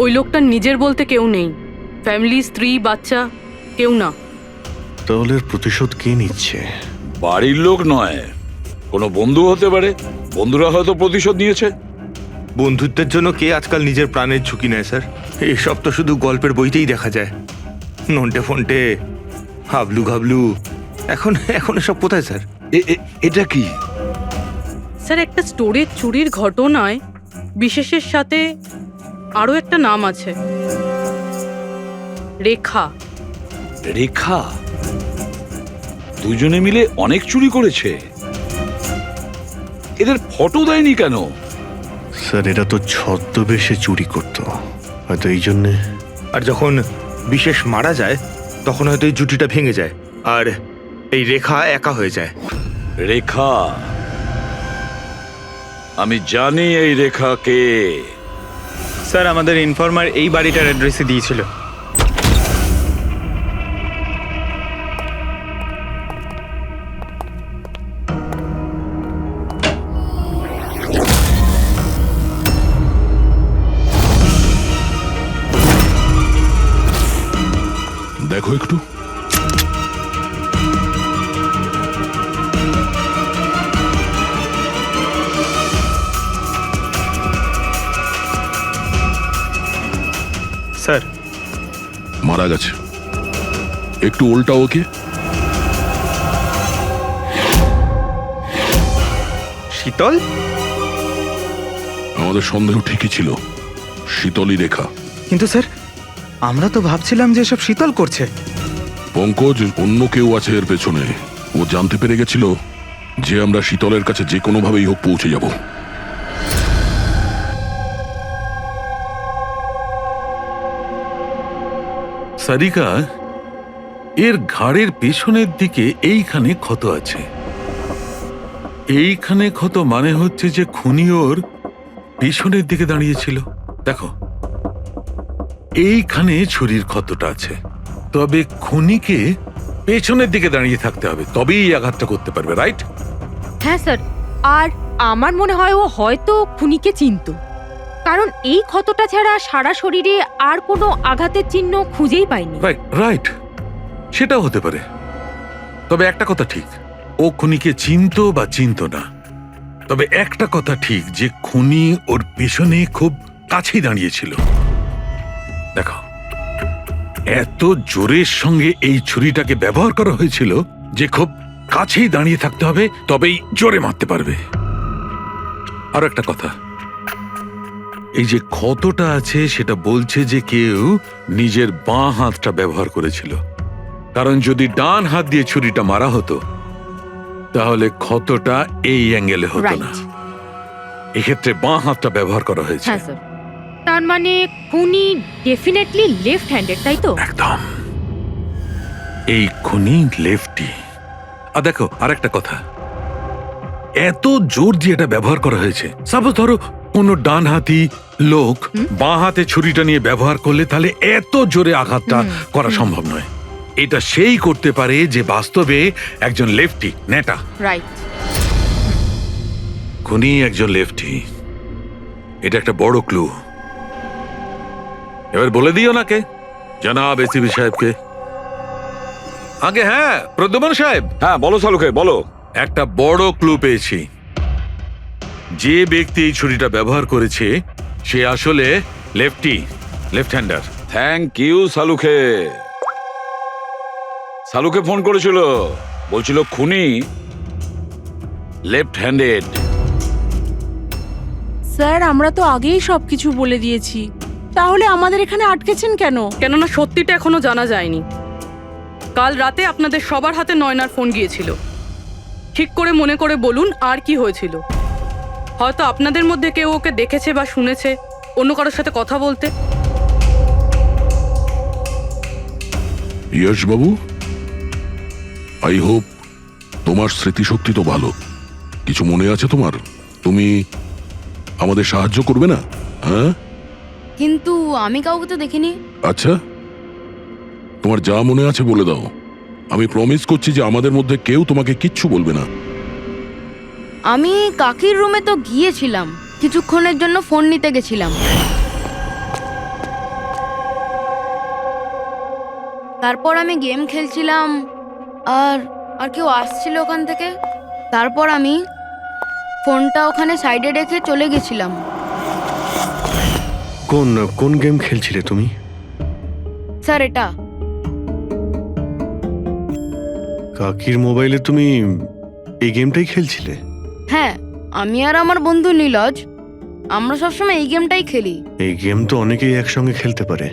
ওই লোকটার নিজের বলতে কেউ নেই, ফ্যামিলি, স্ত্রী, বাচ্চা কেউ না। তাহলে প্রতিশোধ কে নিচ্ছে? বাড়ির লোক নয়, কোনো বন্ধু হতে পারে। বন্ধুরা হয়তো প্রতিশোধ নিয়েছে। বন্ধুত্বের জন্য কে আজকাল নিজের প্রাণের ঝুঁকি নেয় স্যার? এসব তো শুধু গল্পের বইতেই দেখা যায়, নন্টে ফন্টে, হাবলু ঘাবলু। এখন এখন এসব কোথায় স্যার? এটা কি? স্যার একটা স্টোরের চুরির ঘটনায় বিশেষের সাথে আরও একটা নাম আছে, রেখা। রেখা? দুজনে মিলে অনেক চুরি করেছে, এদের ফটো দেয়নি কেন? স্যার এরা তো ছদ্মবেশে চুরি করতো, হয়তো এই জন্যে। আর যখন বিশেষ মারা যায় তখন হয়তো এই জুটিটা ভেঙে যায় আর এই রেখা একা হয়ে যায়। রেখা? আমি জানি এই রেখা কে। স্যার আমাদের ইনফর্মার এই বাড়িটার অ্যাড্রেসে দিয়েছিল। দেখো একটু। স্যার মারা গেছে, একটু উল্টা ওকে। শীতল? আমাদের সন্দেহ ঠিকই ছিল, শীতলই রেখা। কিন্তু স্যার আমরা তো ভাবছিলাম যে সব শীতল করছে। পঙ্কজ, অন্য কেউ আছে এর পেছনে। ও জানতে পেরে গেছিল যে আমরা শীতলের কাছে যে কোনো ভাবেই হোক পৌঁছে যাব। সারিকা, এর ঘাড়ের পেছনের দিকে এইখানে ক্ষত আছে। এইখানে ক্ষত মানে হচ্ছে যে খুনি ওর পেছনের দিকে দাঁড়িয়েছিল। দেখো এইখানে ছুরির ক্ষতটা আছে, তবে খুনিকে পেছনের দিকে দাঁড়িয়ে থাকতে হবে, তবেই এই আঘাতটা করতে পারবে, রাইট? হ্যাঁ স্যার, আর আমার মনে হয় ও হয়তো খুনিকে চিনতো, কারণ এই ক্ষতটা ছাড়া সারা শরীরে আর কোনো আঘাতের চিহ্ন খুঁজেই পাইনি। রাইট রাইট, সেটাও হতে পারে। তবে একটা কথা ঠিক, ও খুনিকে চিনতো বা চিনতো না, তবে একটা কথা ঠিক যে খুনি ওর পেছনে খুব কাছেই দাঁড়িয়েছিল। দেখো এত জোরের সঙ্গে এই ছুরিটাকে ব্যবহার করা হয়েছিল যে খুব কাছেই দাঁড়িয়ে থাকতে হবে, তবেই জোরে মারতে পারবে। আর একটা কথা, এই যে ক্ষতটা আছে সেটা বলছে যে কেউ নিজের বাঁ হাতটা ব্যবহার করেছিল, কারণ যদি ডান হাত দিয়ে ছুরিটা মারা হতো তাহলে ক্ষতটা এই অ্যাঙ্গেলে হতো না। এক্ষেত্রে বাঁ হাতটা ব্যবহার করা হয়েছে। হ্যাঁ স্যার, তার মানে খুনি ডেফিনেটলি লেফট হ্যান্ডেড, তাই তো? একদম, এই খুনি লেফটি। আর দেখো আর একটা কথা, এত জোর দিয়ে এটা ব্যবহার করা হয়েছে, সাপোজ ধরো কোনো ডান হাতি লোক বাঁ হাতে ছুরিটা নিয়ে ব্যবহার করলে তাহলে এত জোরে আঘাতটা করা সম্ভব নয়। এটা সেই করতে পারে যে বাস্তবে একজন লেফটি নেতা। রাইট, খুনি একজন লেফটি, এটা একটা বড় ক্লু। এবার বলে দিও নাকে জনাব এসিপি সাহেবকে। আগে হ্যাঁ প্রদ্যুম্ন সাহেব। হ্যাঁ বলো সালুকে, বলো। একটা বড় ক্লু পেয়েছি। যে ব্যক্তি এই ছুরিটা ব্যবহার করেছে সে আসলে লেফট হ্যান্ডার। থ্যাংক ইউ সালুকে। সালুকে ফোন করেছিল, বলছিল খুনি লেফট হ্যান্ডেড। স্যার আমরা তো আগেই সবকিছু বলে দিয়েছি, তাহলে আমাদের এখানে আটকেছেন কেন? কেননা সত্যিটা এখনো জানা যায়নি। কাল রাতে আপনাদের সবার হাতে নয়নার ফোন গিয়েছিল। ঠিক করে মনে করে বলুন আর কি হয়েছিল। হয়তো আপনাদের মধ্যে কেউ ওকে দেখেছে বা শুনেছে অন্য কারোর সাথে কথা বলতে। ইয়শ বাবু, আই হোপ তোমার স্মৃতিশক্তি তো ভালো, কিছু মনে আছে তোমার? তুমি আমাদের সাহায্য করবে না? হ্যাঁ, কিন্তু আমি কাউকে তো দেখিনি। আচ্ছা, তোমার যা মনে আছে বলে দাও। আমি প্রমিস করছি যে আমাদের মধ্যে কেউ তোমাকে কিচ্ছু বলবে না। আমি কাকির রুমে তো গিয়েছিলাম, কিছুক্ষণের জন্য ফোন নিতে গেছিলাম। তারপর আমি গেম খেলছিলাম আর কেউ আসছিল ওখান থেকে। তারপর আমি ফোনটা ওখানে সাইডে রেখে চলে গেছিলাম। কোন কোন গেম খেলছিলে তুমি? স্যার এটা কাকির মোবাইলে তুমি এই গেমটাই খেলছিলে? হ্যাঁ, আমি আর আমার বন্ধু নীলজ আমরা সবসময় এই গেমটাই খেলি। এই গেম তো অনেকেই একসঙ্গে খেলতে পারে,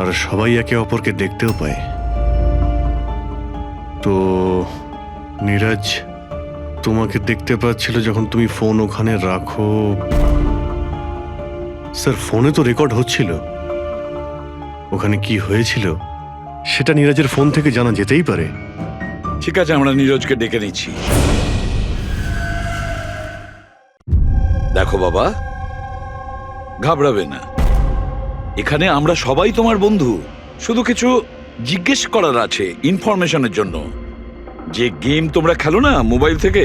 আর সবাই একে অপরকে দেখতেও পায়। তো নীরজ তোমাকে দেখতে পাচ্ছিল যখন তুমি ফোন ওখানে রাখো। স্যার, ফোনে তো রেকর্ড হচ্ছিল। ওখানে কি হয়েছিল সেটা নীরজের ফোন থেকে জানা যেতেই পারে। ঠিক আছে, আমরা নীরজকে ডেকে নিচ্ছি। দেখো বাবা, ঘাবড়াবে না, এখানে আমরা সবাই তোমার বন্ধু। শুধু কিছু জিজ্ঞেস করার আছে ইনফরমেশনের জন্য। যে গেম তোমরা খেলো না মোবাইল থেকে,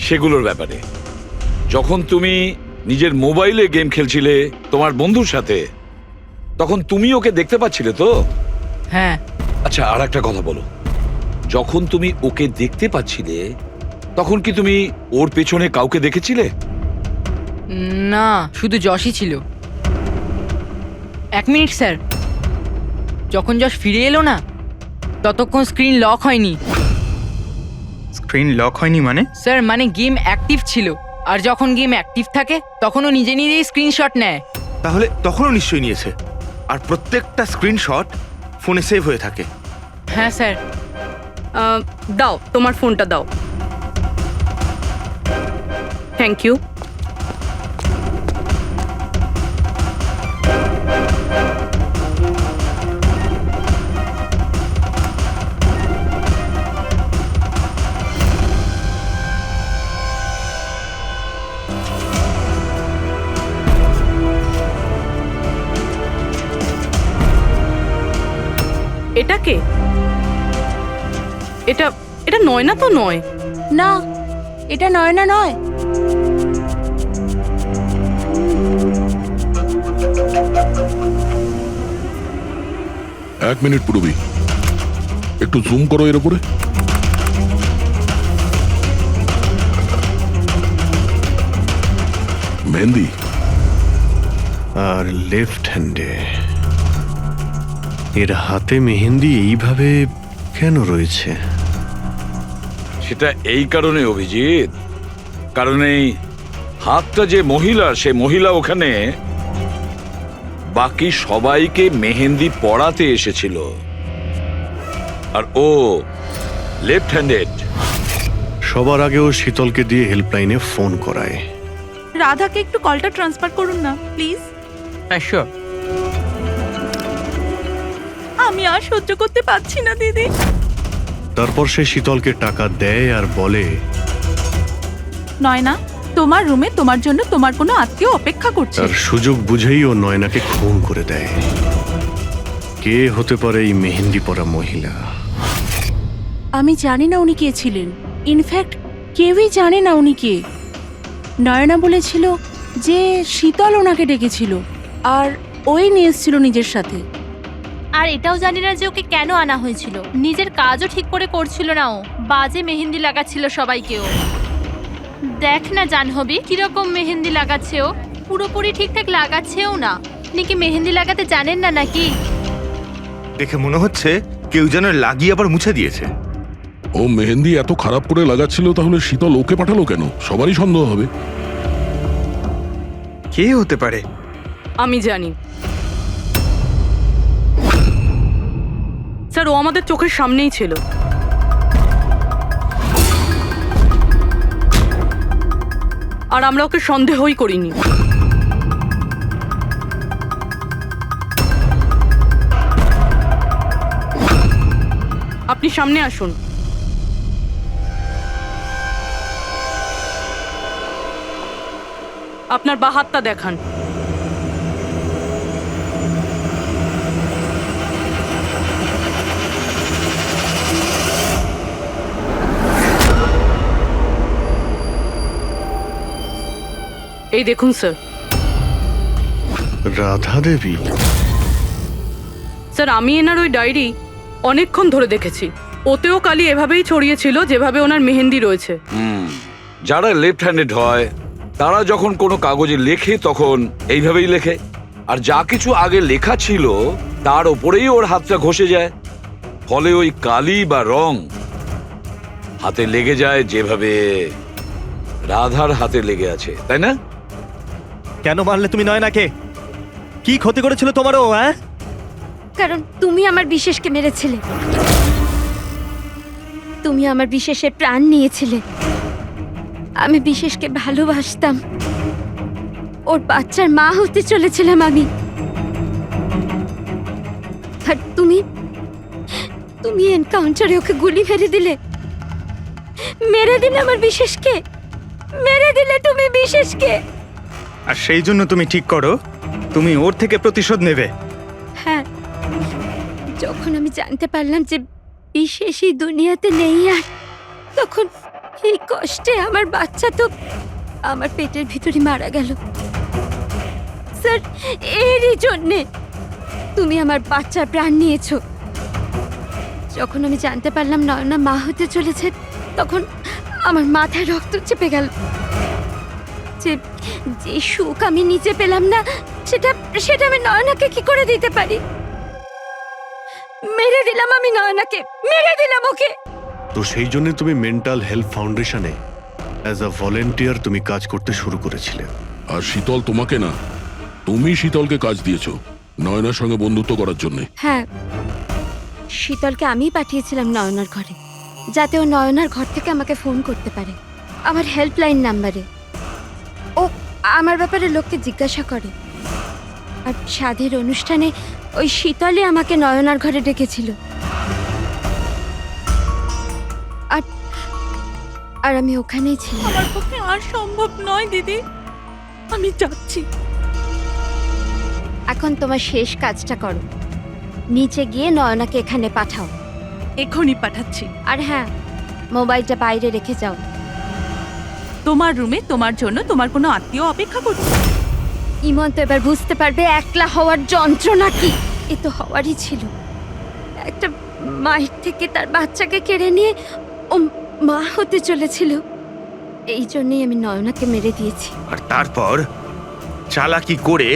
সেগুলোর ব্যাপারে। যখন তুমি নিজের মোবাইলে গেম খেলছিলে তোমার বন্ধুর সাথে, তখন তুমি ওকে দেখতে পাচ্ছিলে তো? হ্যাঁ। আচ্ছা, আর একটা কথা বলো, যখন তুমি ওকে দেখতে পাচ্ছিলে তখন কি তুমি ওর পেছনে কাউকে দেখেছিলে? না, শুধু যশই ছিল। 1 মিনিট স্যার, যখন যশ ফিরে এলো না ততক্ষণ স্ক্রিন লক হয়নি। স্ক্রিন লক হয়নি মানে? স্যার মানে গেম অ্যাক্টিভ ছিল, আর যখন গেম অ্যাক্টিভ থাকে তখন ও নিজে নিজেই স্ক্রিনশট নেয়। তাহলে তখনও নিশ্চয়ই নিয়েছে, আর প্রত্যেকটা স্ক্রিনশট ফোনে সেভ হয়ে থাকে। হ্যাঁ স্যার। দাও তোমার ফোনটা দাও। Thank you. এটা কে? এটা এটা নয়না তো নয়। না, এটা নয়না নয়। এক মিনিট পূর্বী, একটু জুম করো এর উপরে। মেহেন্দি আর লেফট হ্যান্ডে এর হাতে মেহেন্দি এইভাবে কেন রয়েছে? সেটা এই কারণে অভিজিৎ, কারণ এই হাতটা যে মহিলা, সে মহিলা ওখানে বাকি সবাইকে মেহেন্দি পড়াতে এসেছিল, আর ও লেফট হ্যান্ডেড। সবার আগেও শীতলকে দিয়ে হেল্পলাইনে ফোন করায়। রাধাকে একটু কলটা ট্রান্সফার করুন না প্লিজ। হ্যাঁ শিওর। আমি আর সহ্য করতে পারছি না দিদি। তারপর সে শীতলকে টাকা দেয় আর বলে, নয়না, তোমার রুমে তোমার জন্য তোমার কোনো আত্মীয় অপেক্ষা করছে। তার সুযোগ বুঝেই ও নয়নাকে খুন করে দেয়। কে হতে পারে এই মেহেন্দি পরা মহিলা? আমি জানি না উনি কে ছিলেন। ইনফ্যাক্ট কেউই জানে না উনি কে। নয়না বলেছিল যে শীতল ওনাকে ডেকেছিল, আর ওই নিয়ে এসেছিল নিজের সাথে। আর এটাও জানি না যে ওকে কেন আনা হয়েছিল। নিজের কাজও ঠিক করে করছিল না ও, বাজে মেহেন্দি লাগাচ্ছিল সবাইকেও। দেখ না জাহ্নবী, কিরকম মেহেন্দি লাগাচ্ছে ও, পুরোপুরি ঠিকঠাক লাগাচ্ছেও না। আপনি কি মেহেন্দি লাগাতে জানেন না নাকি? দেখে মনে হচ্ছে কেউ যেন লাগিয়ে আবার মুছে দিয়েছে। ও মেহেন্দি এত খারাপ করে লাগাচ্ছিল, তাহলে শীতল ওকে পাঠালো কেন? সবারই সন্দেহ হবে। কে হতে পারে? আমি জানি স্যার, ও আমাদের চোখের সামনেই ছিল। আর আমরা ওকে সন্দেহই করিনি। আপনি সামনে আসুন। আপনার বাঁ হাতটা দেখান। এই দেখুন স্যার। রাধা দেবী? স্যার, আমি এনার ওই ডায়েরি অনেকক্ষণ ধরে দেখেছি। ওতেও কালি এভাবেই ছড়িয়েছিল যেভাবে ওনার মেহেন্দি রয়েছে। যারা লেফট হ্যান্ডেড হয় তারা যখন কোনো কাগজে লেখে তখন এইভাবেই লেখে, আর যা কিছু আগে লেখা ছিল তার ওপরেই ওর হাতটা ঘষে যায়, ফলে ওই কালি বা রং হাতে লেগে যায় যেভাবে রাধার হাতে লেগে আছে, তাই না? কেন মারলে তুমি নয়নাকে? কি ক্ষতি করেছিল তোমারও? হ্যাঁ, কারণ তুমি আমার বিশেষকে মেরেছিলে। তুমি আমার বিশেষের প্রাণ নিয়েছিলে। আমি বিশেষকে ভালোবাসতাম, ওর বাচ্চার মা হতে চলেছিলাম আমি। আর তুমি তুমি এনকাউন্টারে ওকে গুলি মেরে দিলে। মেরে দিলে আমার বিশেষকে, মেরে দিলে তুমি বিশেষকে। আর সেই জন্য তুমি ঠিক করো তুমি ওর থেকে প্রতিশোধ নেবে। হ্যাঁ, যখন আমি জানতে পারলাম যে বিশেষই দুনিয়াতে নেই আর, তখন এই কষ্টে আমার বাচ্চা তো আমার পেটের ভিতরে মারা গেল। স্যার, এরই জন্যে তুমি আমার বাচ্চার প্রাণ নিয়েছো। যখন আমি জানতে পারলাম নয়না মা হতে চলেছে, তখন আমার মাথায় রক্ত চেপে গেল। যে যে সুখ আমি নিজে পেলাম না, সেটা সেটা আমি নয়নাকে কি করে দিতে পারি? মেরে দিলাম আমি নয়নাকে, মেরে দিলাম ওকে। তো সেই জন্য তুমি মেন্টাল হেলথ ফাউন্ডেশনে অ্যাজ আ ভলেন্টিয়ার তুমি কাজ করতে শুরু করেছিলে। আর শীতল তোমাকে না, তুমি শীতলকে কাজ দিয়েছো নয়নার সঙ্গে বন্ধুত্ব করার জন্য। হ্যাঁ, শীতলকে আমিই পাঠিয়েছিলাম নয়নার ঘরে, যাতে ও নয়নার ঘর থেকে আমাকে ফোন করতে পারে আমার হেল্পলাইন নাম্বারে। ও আমার ব্যাপারে লোককে জিজ্ঞাসা করে। আর সাধের অনুষ্ঠানে ওই শীতলে আমাকে নয়নার ঘরে ডেকেছিল। আর আর আমি ওখানেই ছিলাম। আমার পক্ষে আর সম্ভব নয় দিদি, আমি যাচ্ছি। এখন তোমার শেষ কাজটা করো, নিচে গিয়ে নয়নাকে এখানে পাঠাও। এখনই পাঠাচ্ছি। আর হ্যাঁ, মোবাইলটা বাইরে রেখে যাও। তোমার রুমে তোমার জন্য তোমার কোনো আত্মীয় অপেক্ষা করছে। ইমন তো এবার বুঝতে পারবে একলা হওয়ার যন্ত্রণা কি। এ তো হওয়ারই ছিল। একটা মায়ের থেকে তার বাচ্চাকে কেড়ে নিয়ে ও মা হতে চলেছিল। এই জন্যই আমি নয়নাকে মেরে দিয়েছি। আর তারপর চালাকি করে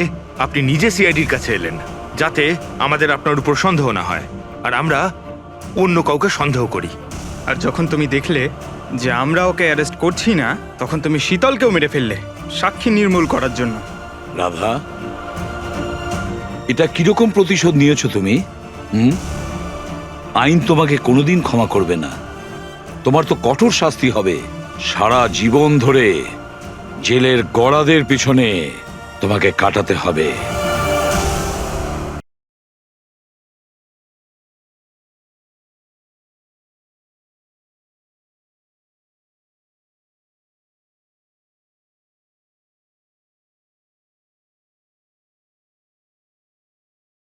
আপনি নিজে সিআইডির কাছে এলেন, যাতে আমাদের আপনার উপর সন্দেহ না হয় আর আমরা অন্য কাউকে সন্দেহ করি। আর যখন তুমি দেখলে যে আমরা ওকে অ্যারেস্ট করছি না, তখন তুমি শীতলকেও মেরে ফেললে সাক্ষী নির্মূল করার জন্য। রাধা, এটা কিরকম প্রতিশোধ নিয়েছো তুমি? আইন তোমাকে কোনোদিন ক্ষমা করবে না। তোমার তো কঠোর শাস্তি হবে। সারা জীবন ধরে জেলের গড়াদের পিছনে তোমাকে কাটাতে হবে।